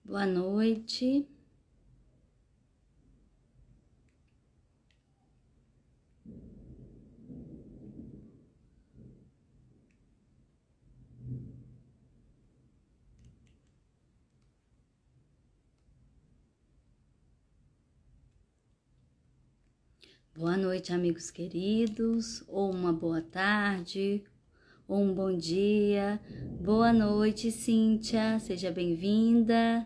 Boa noite. Boa noite, amigos queridos, ou uma boa tarde, ou um bom dia. Boa noite, Cíntia, seja bem-vinda.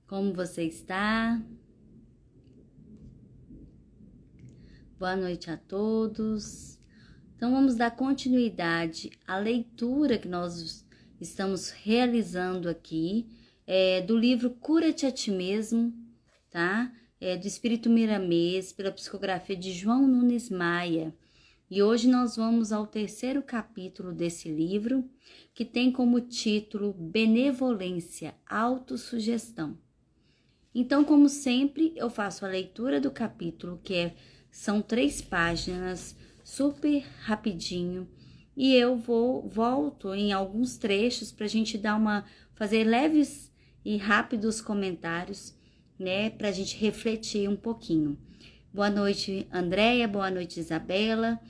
Como você está? Boa noite a todos. Então, vamos dar continuidade à leitura que nós estamos realizando aqui, do livro Cura-te a Ti Mesmo, tá? Do Espírito Miramês, pela psicografia de João Nunes Maia. E hoje nós vamos ao terceiro capítulo desse livro, que tem como título Benevolência, Autossugestão. Então, como sempre, eu faço a leitura do capítulo, são 3 páginas, super rapidinho, e eu volto em alguns trechos para a gente fazer leves e rápidos comentários, né, para a gente refletir um pouquinho. Boa noite, Andréia, boa noite, Isabela,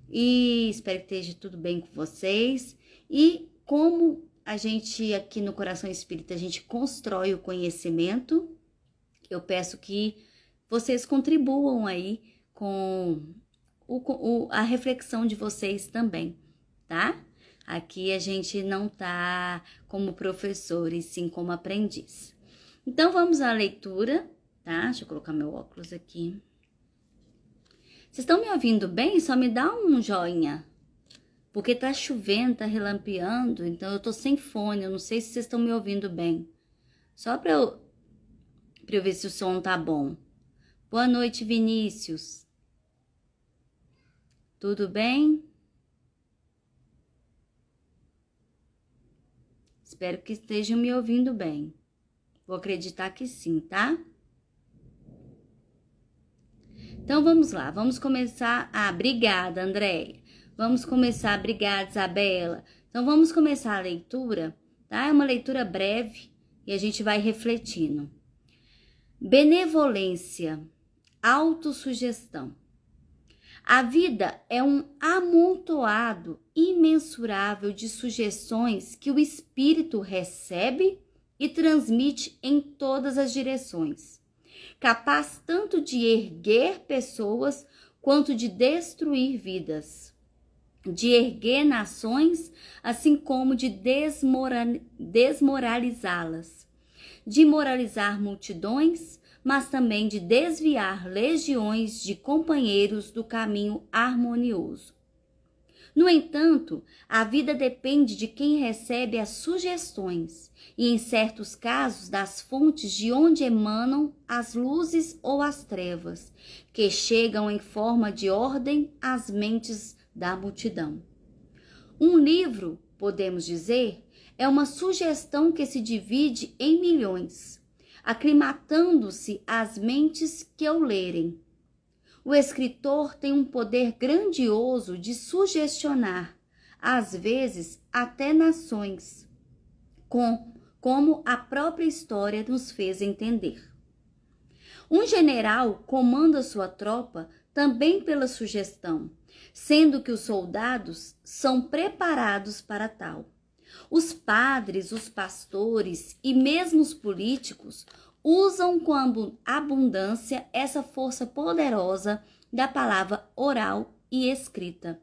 e espero que esteja tudo bem com vocês. E como a gente aqui no Coração Espírita, a gente constrói o conhecimento, eu peço que vocês contribuam aí com a reflexão de vocês também, tá? Aqui a gente não tá como professor, e sim como aprendiz. Então, vamos à leitura, tá? Deixa eu colocar meu óculos aqui. Vocês estão me ouvindo bem? Só me dá um joinha. Porque tá chovendo, tá relampeando, então eu tô sem fone, eu não sei se vocês estão me ouvindo bem. Só pra eu ver se o som tá bom. Boa noite, Vinícius. Tudo bem? Espero que estejam me ouvindo bem. Vou acreditar que sim, tá? Então, vamos lá. Vamos começar... obrigada, Andréia. Vamos começar... Obrigada, Isabela. Então, vamos começar a leitura, tá? É uma leitura breve e a gente vai refletindo. Benevolência, autossugestão. A vida é um amontoado imensurável de sugestões que o espírito recebe e transmite em todas as direções, capaz tanto de erguer pessoas quanto de destruir vidas, de erguer nações, assim como de desmoralizá-las, de moralizar multidões, mas também de desviar legiões de companheiros do caminho harmonioso. No entanto, a vida depende de quem recebe as sugestões e, em certos casos, das fontes de onde emanam as luzes ou as trevas, que chegam em forma de ordem às mentes da multidão. Um livro, podemos dizer, é uma sugestão que se divide em milhões, aclimatando-se às mentes que o lerem. O escritor tem um poder grandioso de sugestionar, às vezes até nações, como a própria história nos fez entender. Um general comanda sua tropa também pela sugestão, sendo que os soldados são preparados para tal. Os padres, os pastores e mesmo os políticos usam com abundância essa força poderosa da palavra oral e escrita.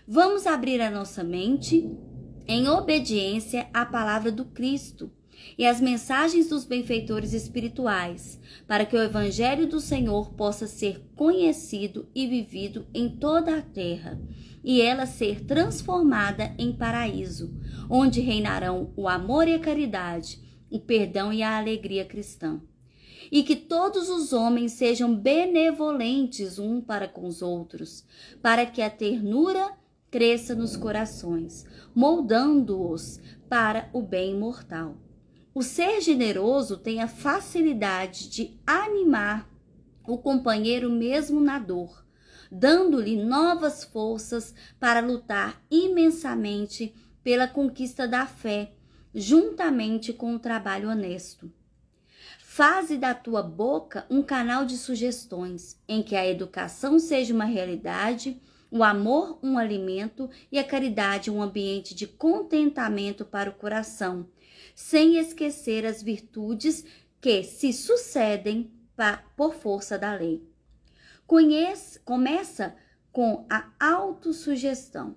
Vamos abrir a nossa mente em obediência à palavra do Cristo e às mensagens dos benfeitores espirituais, para que o Evangelho do Senhor possa ser conhecido e vivido em toda a terra, e ela ser transformada em paraíso, onde reinarão o amor e a caridade, o perdão e a alegria cristã. E que todos os homens sejam benevolentes um para com os outros, para que a ternura cresça nos corações, moldando-os para o bem imortal. O ser generoso tem a facilidade de animar o companheiro mesmo na dor, dando-lhe novas forças para lutar imensamente pela conquista da fé juntamente com o trabalho honesto. Faze da tua boca um canal de sugestões, em que a educação seja uma realidade, o amor um alimento e a caridade um ambiente de contentamento para o coração, sem esquecer as virtudes que se sucedem por força da lei. Começa com a autossugestão.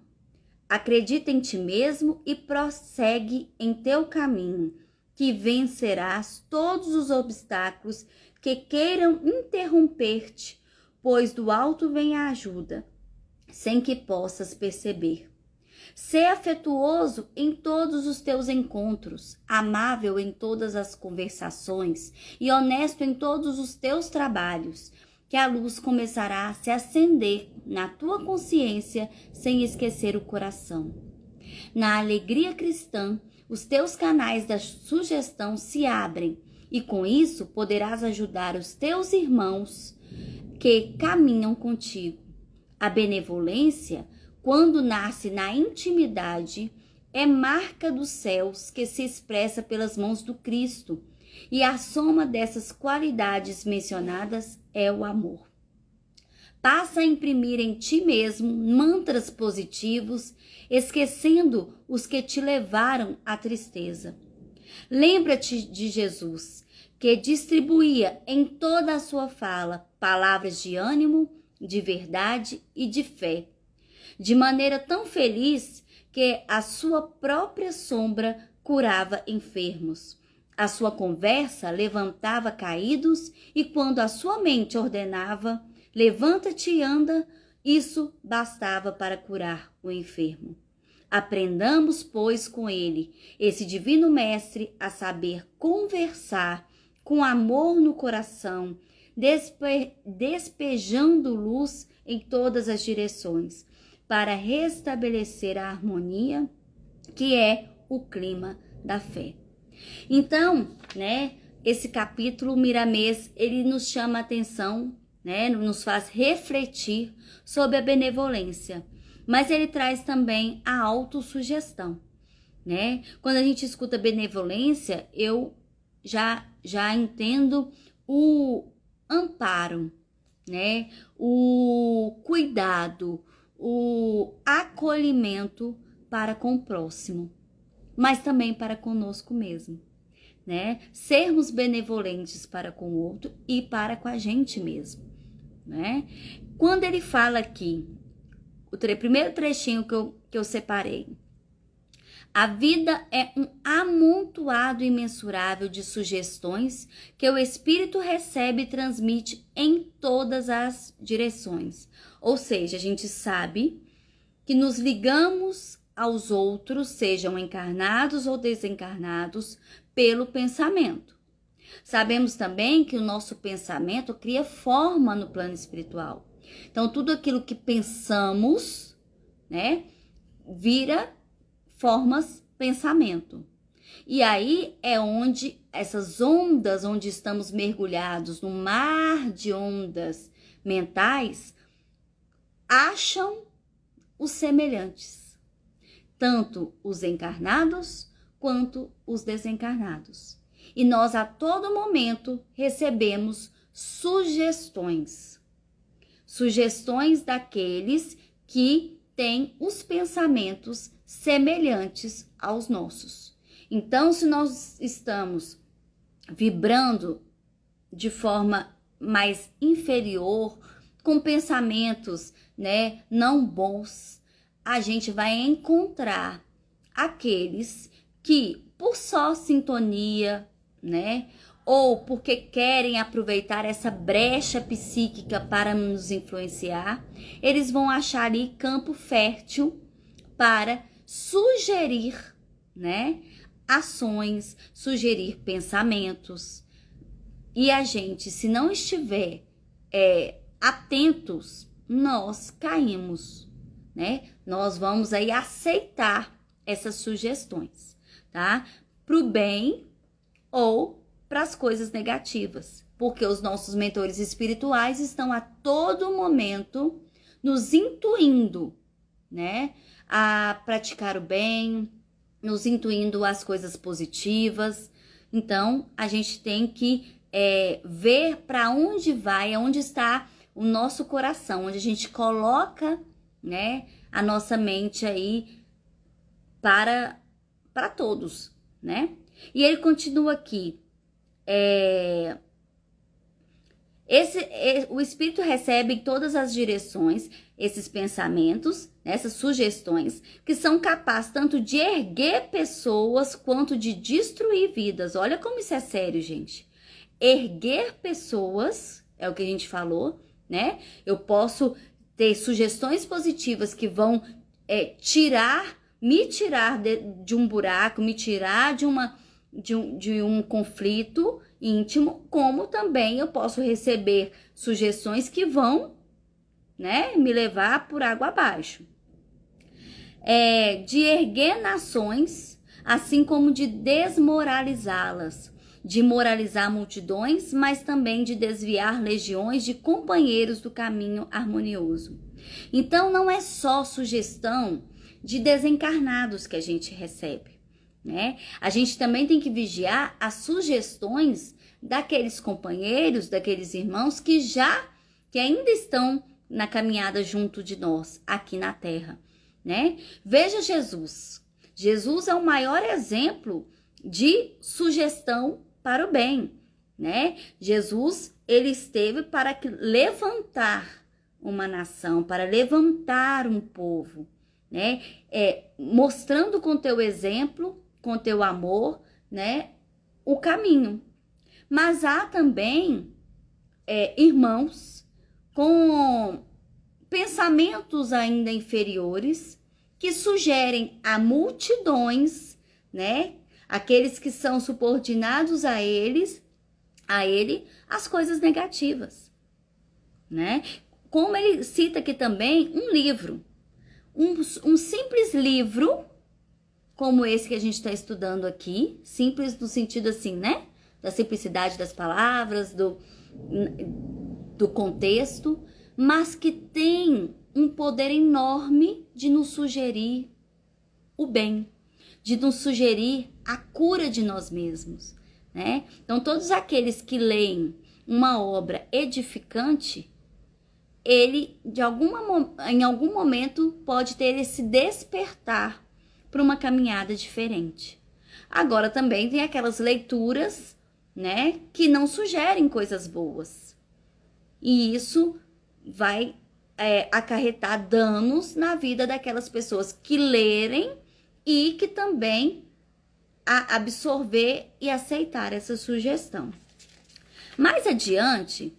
Acredita em ti mesmo e prossegue em teu caminho, que vencerás todos os obstáculos que queiram interromper-te, pois do alto vem a ajuda, sem que possas perceber. Sê afetuoso em todos os teus encontros, amável em todas as conversações e honesto em todos os teus trabalhos, que a luz começará a se acender na tua consciência sem esquecer o coração. Na alegria cristã, os teus canais da sugestão se abrem e com isso poderás ajudar os teus irmãos que caminham contigo. A benevolência, quando nasce na intimidade, é marca dos céus que se expressa pelas mãos do Cristo, e a soma dessas qualidades mencionadas é o amor. Passa a imprimir em ti mesmo mantras positivos, esquecendo os que te levaram à tristeza. Lembra-te de Jesus, que distribuía em toda a sua fala palavras de ânimo, de verdade e de fé, de maneira tão feliz que a sua própria sombra curava enfermos. A sua conversa levantava caídos e quando a sua mente ordenava, levanta-te e anda, isso bastava para curar o enfermo. Aprendamos, pois, com ele, esse divino mestre, a saber conversar com amor no coração, despejando luz em todas as direções, para restabelecer a harmonia, que é o clima da fé. Então, esse capítulo Miramês, ele nos chama a atenção, nos faz refletir sobre a benevolência, mas ele traz também a autossugestão, Quando a gente escuta benevolência, eu já entendo o amparo, o cuidado, o acolhimento para com o próximo, mas também para conosco mesmo, Sermos benevolentes para com o outro e para com a gente mesmo, Quando ele fala aqui, o primeiro trechinho que eu separei, a vida é um amontoado imensurável de sugestões que o Espírito recebe e transmite em todas as direções. Ou seja, a gente sabe que nos ligamos aos outros, sejam encarnados ou desencarnados, pelo pensamento. Sabemos também que o nosso pensamento cria forma no plano espiritual. Então, tudo aquilo que pensamos, vira formas pensamento. E aí é onde essas ondas, onde estamos mergulhados no mar de ondas mentais, acham os semelhantes, tanto os encarnados quanto os desencarnados. E nós a todo momento recebemos sugestões daqueles que têm os pensamentos semelhantes aos nossos. Então, se nós estamos vibrando de forma mais inferior, com pensamentos, não bons, a gente vai encontrar aqueles que, por só sintonia, ou porque querem aproveitar essa brecha psíquica para nos influenciar, eles vão achar ali campo fértil para sugerir, ações, sugerir pensamentos. E a gente, se não estiver atentos, nós caímos, Nós vamos aí aceitar essas sugestões, tá? Para o bem ou para as coisas negativas, porque os nossos mentores espirituais estão a todo momento nos intuindo, a praticar o bem, nos intuindo as coisas positivas. Então, a gente tem que ver para onde vai, onde está o nosso coração, onde a gente coloca, né, a nossa mente aí para todos, né? E ele continua aqui. O Espírito recebe em todas as direções esses pensamentos, essas sugestões, que são capazes tanto de erguer pessoas quanto de destruir vidas. Olha como isso é sério, gente. Erguer pessoas, é o que a gente falou, né? Eu posso ter sugestões positivas que vão me tirar de um buraco, me tirar de um conflito íntimo, como também eu posso receber sugestões que vão, né, me levar por água abaixo. De erguer nações, assim como de desmoralizá-las, de moralizar multidões, mas também de desviar legiões de companheiros do caminho harmonioso. Então, não é só sugestão de desencarnados que a gente recebe, né? A gente também tem que vigiar as sugestões daqueles companheiros, daqueles irmãos que ainda estão na caminhada junto de nós, aqui na Terra, né? Veja Jesus. Jesus é o maior exemplo de sugestão para o bem, né? Jesus, ele esteve para levantar uma nação, para levantar um povo, né? Mostrando com teu exemplo, com teu amor, né, o caminho. Mas há também irmãos com pensamentos ainda inferiores que sugerem a multidões, né, aqueles que são subordinados a ele, as coisas negativas, né? Como ele cita aqui também um livro, um simples livro, como esse que a gente está estudando aqui, simples no sentido assim, né? Da simplicidade das palavras, do contexto, mas que tem um poder enorme de nos sugerir o bem, de nos sugerir a cura de nós mesmos, né? Então, todos aqueles que leem uma obra edificante, ele, em algum momento, pode ter esse despertar para uma caminhada diferente. Agora, também tem aquelas leituras, né, que não sugerem coisas boas. E isso vai acarretar danos na vida daquelas pessoas que lerem e que também absorver e aceitar essa sugestão. Mais adiante,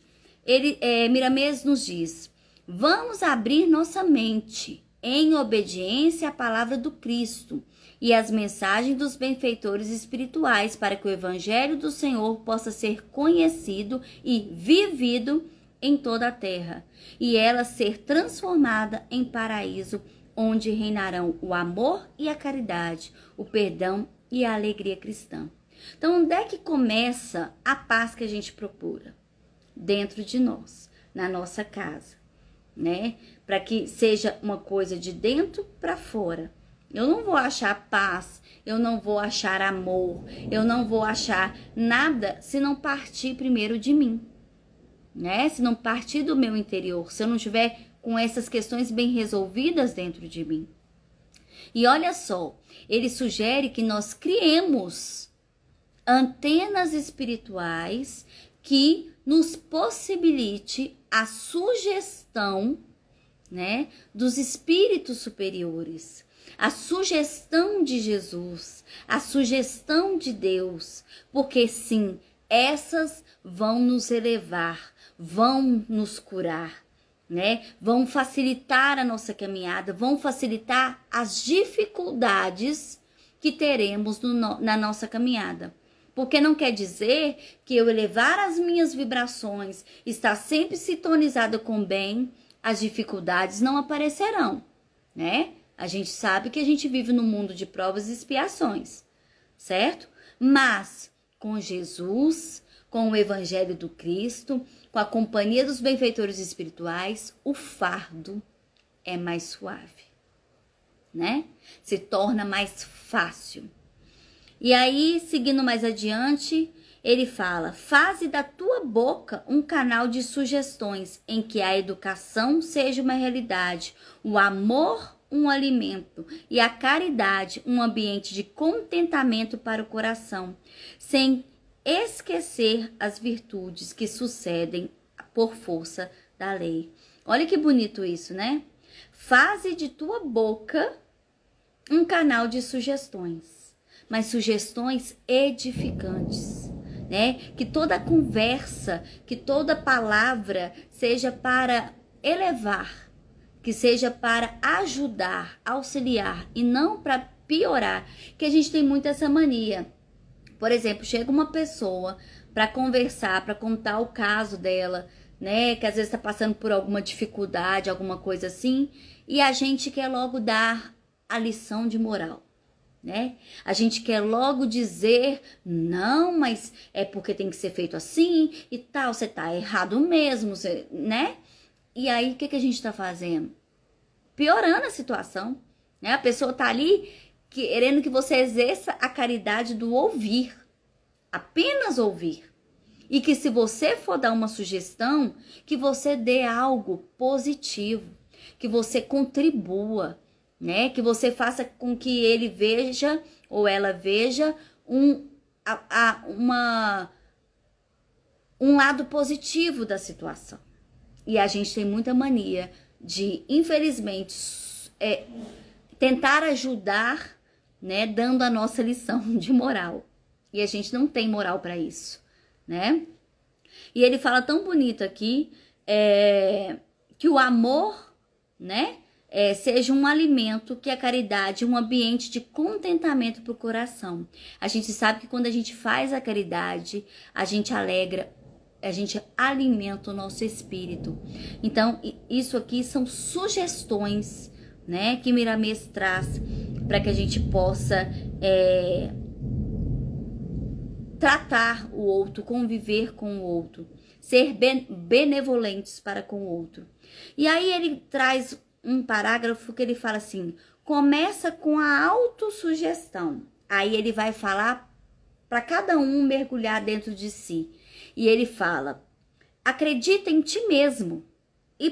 Miramês nos diz: vamos abrir nossa mente em obediência à palavra do Cristo e às mensagens dos benfeitores espirituais, para que o Evangelho do Senhor possa ser conhecido e vivido em toda a terra, e ela ser transformada em paraíso, onde reinarão o amor e a caridade, o perdão e a alegria cristã. Então, onde é que começa a paz que a gente procura? Dentro de nós, na nossa casa, né? Para que seja uma coisa de dentro para fora. Eu não vou achar paz, eu não vou achar amor, eu não vou achar nada se não partir primeiro de mim, né? Se não partir do meu interior, se eu não tiver com essas questões bem resolvidas dentro de mim. E olha só, ele sugere que nós criemos antenas espirituais que nos possibilite a sugestão, né, dos espíritos superiores, a sugestão de Jesus, a sugestão de Deus, porque sim, essas vão nos elevar, vão nos curar, né? Vão facilitar a nossa caminhada, vão facilitar as dificuldades que teremos na nossa caminhada. Porque não quer dizer que eu elevar as minhas vibrações, estar sempre sintonizada com o bem, as dificuldades não aparecerão, né? A gente sabe que a gente vive num mundo de provas e expiações, certo? Mas com Jesus, com o Evangelho do Cristo, com a companhia dos benfeitores espirituais, o fardo é mais suave. né? Se torna mais fácil. E aí, seguindo mais adiante, ele fala: faze da tua boca um canal de sugestões em que a educação seja uma realidade, o amor um alimento e a caridade um ambiente de contentamento para o coração, sem esquecer as virtudes que sucedem por força da lei. Olha que bonito isso, né? Faze de tua boca um canal de sugestões, mas sugestões edificantes, né? Que toda conversa, que toda palavra seja para elevar, que seja para ajudar, auxiliar e não para piorar, que a gente tem muito essa mania. Por exemplo, chega uma pessoa para conversar, para contar o caso dela, né? Que às vezes está passando por alguma dificuldade, alguma coisa assim, e a gente quer logo dar a lição de moral, né? A gente quer logo dizer, não, mas é porque tem que ser feito assim e tal, você tá errado mesmo, né? E aí, o que a gente tá fazendo? Piorando a situação, né? A pessoa tá ali querendo que você exerça a caridade do ouvir, apenas ouvir. E que se você for dar uma sugestão, que você dê algo positivo, que você contribua, né? Que você faça com que ele veja ou ela veja um lado positivo da situação. E a gente tem muita mania de, infelizmente, tentar ajudar, né, dando a nossa lição de moral. E a gente não tem moral para isso, né? E ele fala tão bonito aqui, que o amor, né, seja um alimento, que a caridade um ambiente de contentamento para o coração. A gente sabe que quando a gente faz a caridade, a gente alegra, a gente alimenta o nosso espírito. Então, isso aqui são sugestões, né, que Miramês traz para que a gente possa tratar o outro, conviver com o outro, ser benevolentes para com o outro. E aí ele traz um parágrafo que ele fala assim: começa com a autossugestão. Aí ele vai falar para cada um mergulhar dentro de si. E ele fala: acredita em ti mesmo e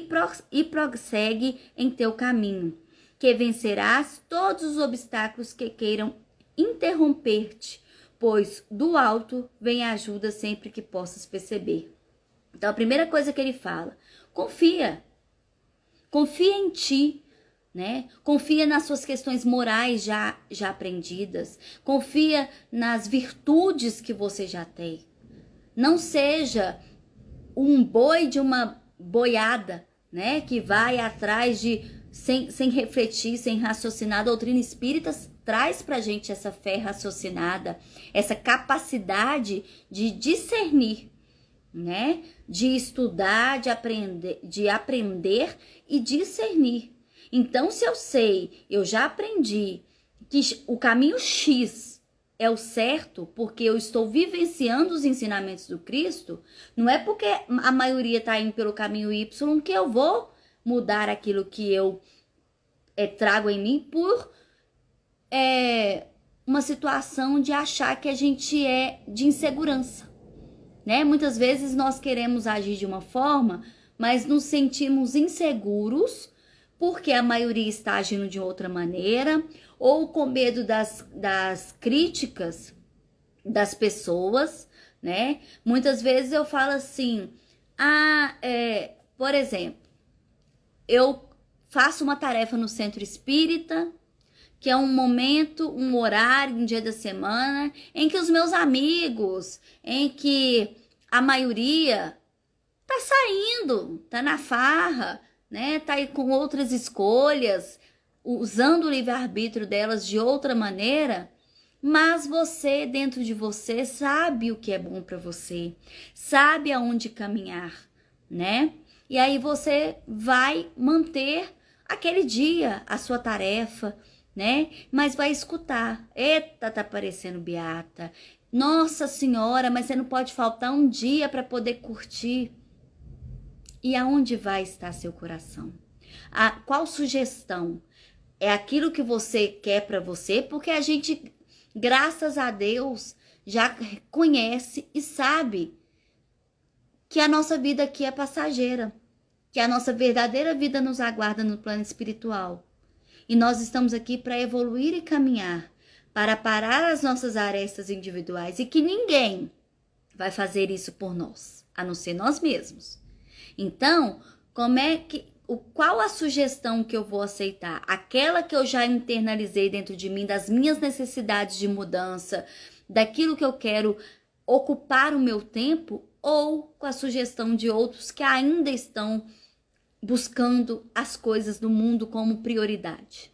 prossegue em teu caminho, que vencerás todos os obstáculos que queiram interromper-te, pois do alto vem a ajuda sempre que possas perceber. Então a primeira coisa que ele fala: confia em ti, né? Confia nas suas questões morais já aprendidas, confia nas virtudes que você já tem. Não seja um boi de uma boiada, né? Que vai atrás sem refletir, sem raciocinar. A doutrina espírita traz pra gente essa fé raciocinada, essa capacidade de discernir, né? De estudar, de aprender e discernir. Então, se eu sei, eu já aprendi que o caminho X é o certo, porque eu estou vivenciando os ensinamentos do Cristo, não é porque a maioria está indo pelo caminho Y que eu vou mudar aquilo que eu trago em mim por uma situação de achar que a gente é de insegurança, né? Muitas vezes nós queremos agir de uma forma, mas nos sentimos inseguros porque a maioria está agindo de outra maneira, ou com medo das críticas das pessoas, né? Muitas vezes eu falo assim, por exemplo, eu faço uma tarefa no centro espírita, que é um momento, um horário, um dia da semana, em que os meus amigos, em que a maioria tá saindo, tá na farra, né? Tá aí com outras escolhas, usando o livre-arbítrio delas de outra maneira, mas você, dentro de você, sabe o que é bom para você, sabe aonde caminhar, né? E aí você vai manter aquele dia, a sua tarefa, né? Mas vai escutar. Eita, tá parecendo beata. Nossa Senhora, mas você não pode faltar um dia para poder curtir. E aonde vai estar seu coração? Qual sugestão? é aquilo que você quer para você, porque a gente, graças a Deus, já conhece e sabe que a nossa vida aqui é passageira, que a nossa verdadeira vida nos aguarda no plano espiritual. E nós estamos aqui para evoluir e caminhar, para parar as nossas arestas individuais e que ninguém vai fazer isso por nós, a não ser nós mesmos. Então, qual a sugestão que eu vou aceitar? Aquela que eu já internalizei dentro de mim, das minhas necessidades de mudança, daquilo que eu quero ocupar o meu tempo, ou com a sugestão de outros que ainda estão buscando as coisas do mundo como prioridade,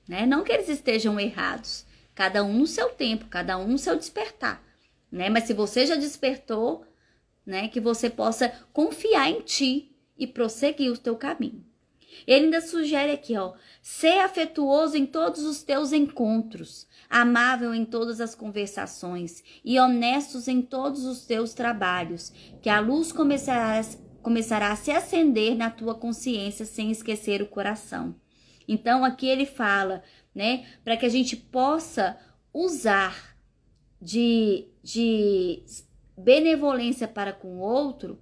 né? Não que eles estejam errados, cada um no seu tempo, cada um no seu despertar, né? Mas se você já despertou, né, que você possa confiar em ti e prosseguir o teu caminho. Ele ainda sugere aqui, ó, ser afetuoso em todos os teus encontros, amável em todas as conversações e honestos em todos os teus trabalhos, que a luz começará a se acender na tua consciência sem esquecer o coração. Então aqui ele fala, né, para que a gente possa usar de benevolência para com o outro,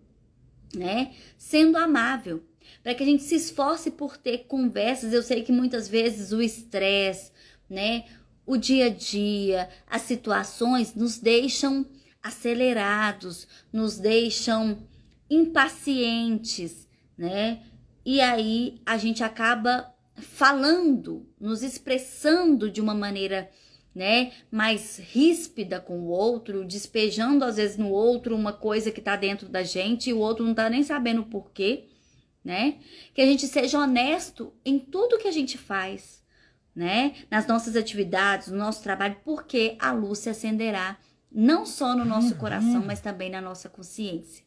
né, sendo amável, para que a gente se esforce por ter conversas. Eu sei que muitas vezes o estresse, né, o dia a dia, as situações nos deixam acelerados, nos deixam impacientes, né? E aí a gente acaba falando, nos expressando de uma maneira, né, mais ríspida com o outro, despejando às vezes no outro uma coisa que tá dentro da gente e o outro não tá nem sabendo o porquê, né? Que a gente seja honesto em tudo que a gente faz, né? Nas nossas atividades, no nosso trabalho, porque a luz se acenderá não só no nosso coração, mas também na nossa consciência,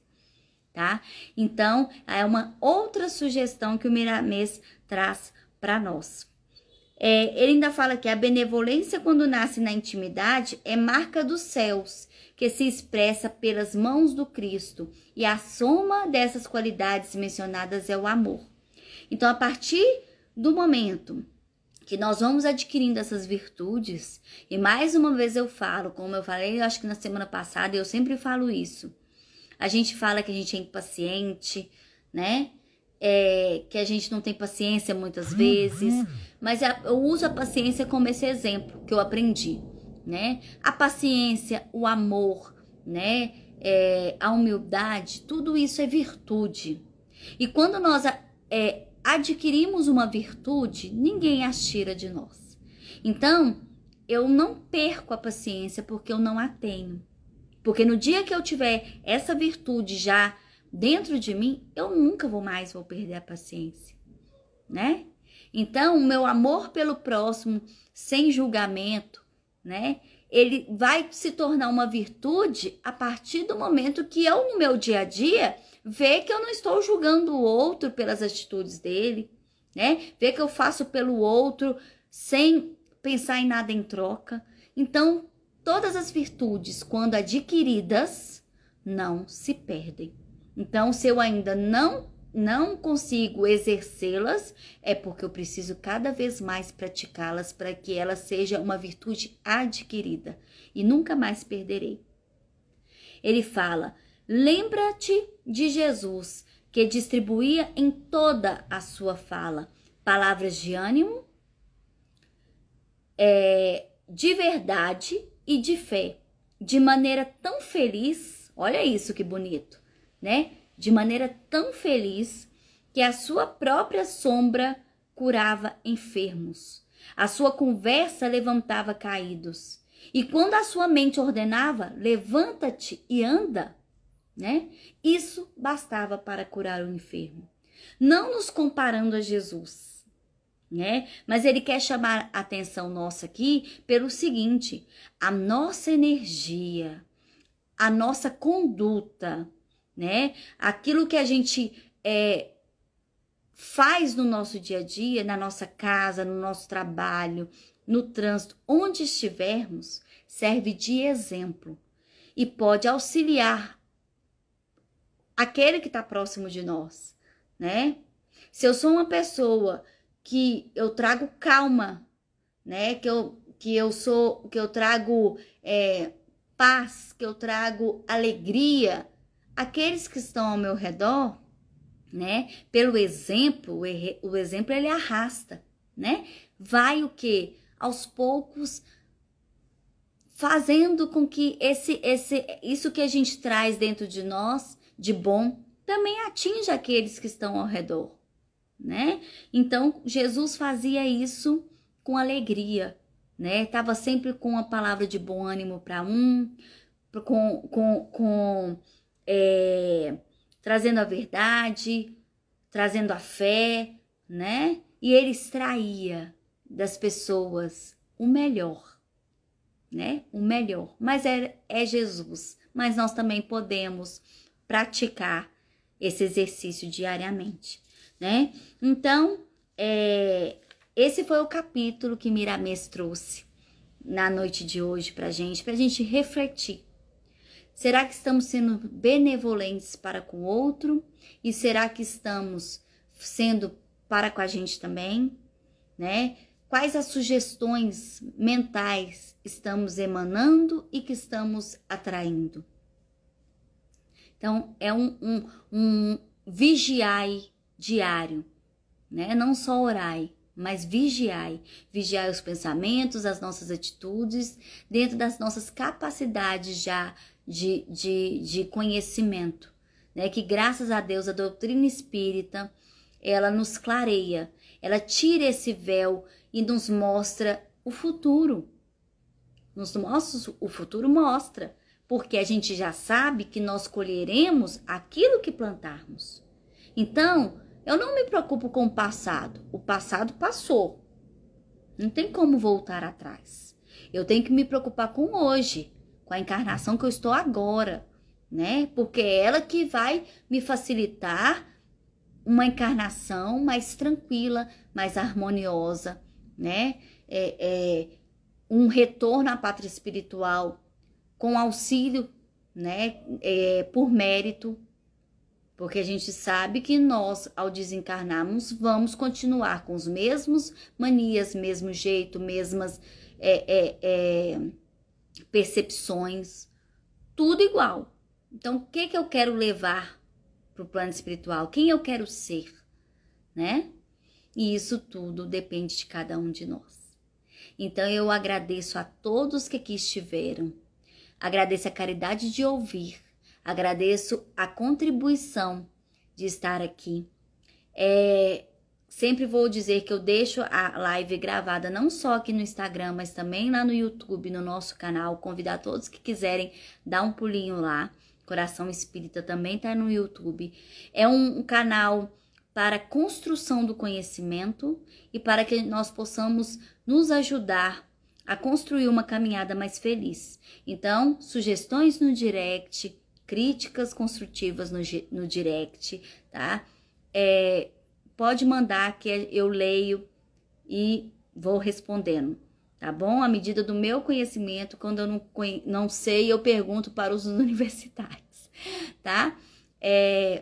tá? Então, é uma outra sugestão que o Miramês traz para nós. Ele ainda fala que a benevolência, quando nasce na intimidade, é marca dos céus, que se expressa pelas mãos do Cristo, e a soma dessas qualidades mencionadas é o amor. Então, a partir do momento que nós vamos adquirindo essas virtudes, e mais uma vez eu falo, como eu falei, eu acho que na semana passada, eu sempre falo isso, a gente fala que a gente é impaciente, né? Que a gente não tem paciência muitas vezes, mas eu uso a paciência como esse exemplo que eu aprendi, né? A paciência, o amor, né? A humildade, tudo isso é virtude. E quando nós adquirimos uma virtude, ninguém as tira de nós. Então, eu não perco a paciência porque eu não a tenho. Porque no dia que eu tiver essa virtude já dentro de mim, eu nunca vou perder a paciência, né? Então, o meu amor pelo próximo, sem julgamento, né? Ele vai se tornar uma virtude a partir do momento que eu, no meu dia a dia, ver que eu não estou julgando o outro pelas atitudes dele, né? Ver que eu faço pelo outro sem pensar em nada em troca. Então, todas as virtudes, quando adquiridas, não se perdem. Então, se eu ainda não consigo exercê-las, é porque eu preciso cada vez mais praticá-las para que ela seja uma virtude adquirida e nunca mais perderei. Ele fala: lembra-te de Jesus, que distribuía em toda a sua fala palavras de ânimo, de verdade e de fé, de maneira tão feliz, olha isso que bonito, né? De maneira tão feliz que a sua própria sombra curava enfermos, a sua conversa levantava caídos, e quando a sua mente ordenava, levanta-te e anda, né? Isso bastava para curar o enfermo. Não nos comparando a Jesus, né? Mas ele quer chamar a atenção nossa aqui pelo seguinte: a nossa energia, a nossa conduta, né? Aquilo que a gente faz no nosso dia a dia, na nossa casa, no nosso trabalho, no trânsito, onde estivermos, serve de exemplo e pode auxiliar aquele que está próximo de nós, né? Se eu sou uma pessoa que eu trago calma, né? Que eu trago paz, que eu trago alegria. Aqueles que estão ao meu redor, né? Pelo exemplo, o exemplo ele arrasta, né? Vai o quê? Aos poucos fazendo com que isso que a gente traz dentro de nós de bom também atinja aqueles que estão ao redor, né? Então, Jesus fazia isso com alegria, né? Tava sempre com uma palavra de bom ânimo para trazendo a verdade, trazendo a fé, né? E ele extraía das pessoas o melhor, né? O melhor. Mas é Jesus. Mas nós também podemos praticar esse exercício diariamente, né? Então, esse foi o capítulo que Miramês trouxe na noite de hoje pra gente refletir. Será que estamos sendo benevolentes para com o outro? E será que estamos sendo para com a gente também, né? Quais as sugestões mentais estamos emanando e que estamos atraindo? Então, é um vigiai diário, né? Não só orai, mas vigiai. Vigiai os pensamentos, as nossas atitudes, dentro das nossas capacidades já de conhecimento, né? Que graças a Deus a doutrina espírita, ela nos clareia, ela tira esse véu e nos mostra o futuro. O futuro mostra, porque a gente já sabe que nós colheremos aquilo que plantarmos. Então, eu não me preocupo com o passado passou, não tem como voltar atrás. Eu tenho que me preocupar com hoje, com a encarnação que eu estou agora, né? Porque é ela que vai me facilitar uma encarnação mais tranquila, mais harmoniosa, né? Um retorno à pátria espiritual com auxílio, né? Por mérito, porque a gente sabe que nós, ao desencarnarmos, vamos continuar com os mesmos manias, mesmo jeito, mesmas percepções, tudo igual. Então, o que eu quero levar para o plano espiritual? Quem eu quero ser, né? E isso tudo depende de cada um de nós. Então, eu agradeço a todos que aqui estiveram. Agradeço a caridade de ouvir. Agradeço a contribuição de estar aqui. Sempre vou dizer que eu deixo a live gravada não só aqui no Instagram, mas também lá no YouTube, no nosso canal. Convidar todos que quiserem dar um pulinho lá. Coração Espírita também tá no YouTube. É um canal para construção do conhecimento e para que nós possamos nos ajudar a construir uma caminhada mais feliz. Então, sugestões no direct, críticas construtivas no direct, tá? Pode mandar que eu leio e vou respondendo, tá bom? À medida do meu conhecimento, quando eu não sei, eu pergunto para os universitários, tá?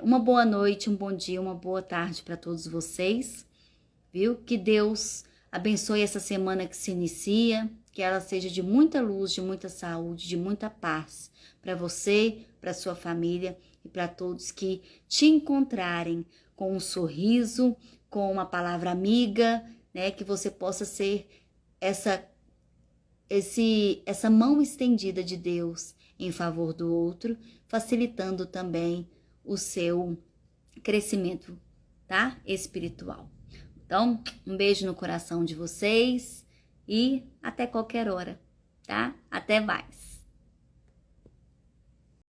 Uma boa noite, um bom dia, uma boa tarde para todos vocês, viu? Que Deus abençoe essa semana que se inicia, que ela seja de muita luz, de muita saúde, de muita paz para você, para sua família e para todos que te encontrarem com um sorriso, com uma palavra amiga, né? Que você possa ser essa mão estendida de Deus em favor do outro, facilitando também o seu crescimento, tá? Espiritual. Então, um beijo no coração de vocês e até qualquer hora, tá? Até mais.